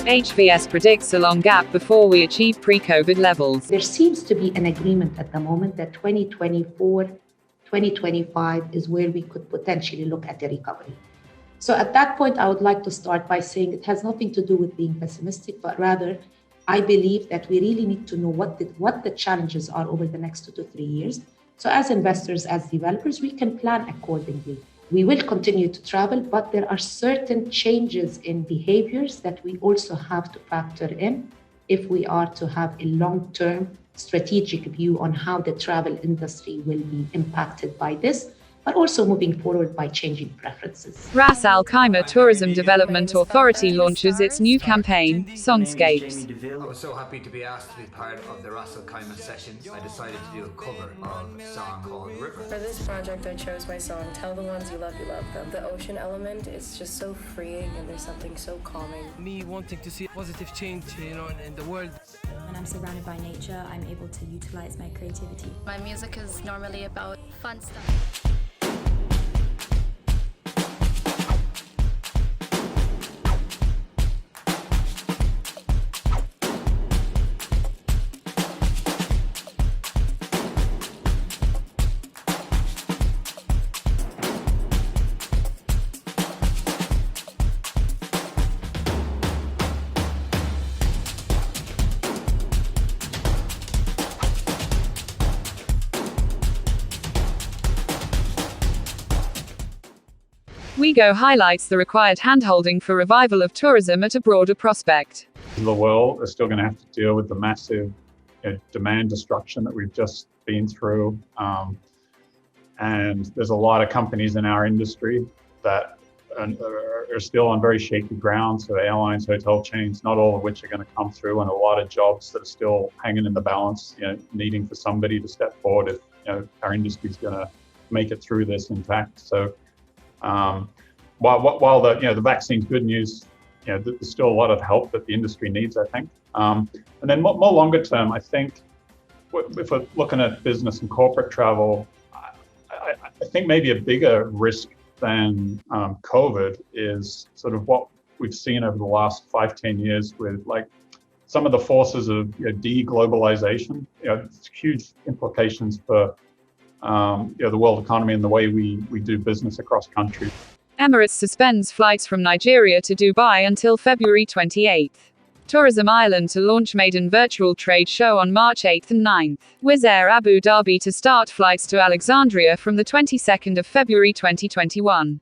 HVS predicts a long gap before we achieve pre-COVID levels. There seems to be an agreement at the moment that 2024, 2025 is where we could potentially look at a recovery. So at that point, I would like to start by saying it has nothing to do with being pessimistic, but rather I believe that we really need to know what the challenges are over the next 2 to 3 years. So as investors, as developers, we can plan accordingly. We will continue to travel, but there are certain changes in behaviors that we also have to factor in if we are to have a long-term strategic view on how the travel industry will be impacted by this, but also moving forward by changing preferences. Ras Al Khaimah Tourism Development Authority launches its new campaign, Songscapes. I was so happy to be asked to be part of the Ras Al Khaimah sessions. I decided to do a cover of a song called River. For this project, I chose my song, Tell the Ones You Love Them. The ocean element is just so freeing and there's something so calming. Me wanting to see positive change, in the world. When I'm surrounded by nature, I'm able to utilize my creativity. My music is normally about fun stuff. Wego highlights the required handholding for revival of tourism at a broader prospect. The world is still going to have to deal with the massive demand destruction that we've just been through. And there's a lot of companies in our industry that are still on very shaky ground. So airlines, hotel chains, not all of which are going to come through, and a lot of jobs that are still hanging in the balance, needing for somebody to step forward if our industry is going to make it through this intact. So while the vaccine's good news, there's still a lot of help that the industry needs, I think. And then more longer term, I think if we're looking at business and corporate travel, I think maybe a bigger risk than COVID is sort of what we've seen over the last 5-10 years with like some of the forces of de-globalization. It's huge implications for the world economy and the way we do business across countries. Emirates suspends flights from Nigeria to Dubai until February 28th. Tourism Island to launch maiden virtual trade show on March 8th and 9th. Wizz Air Abu Dhabi to start flights to Alexandria from the 22nd of February 2021.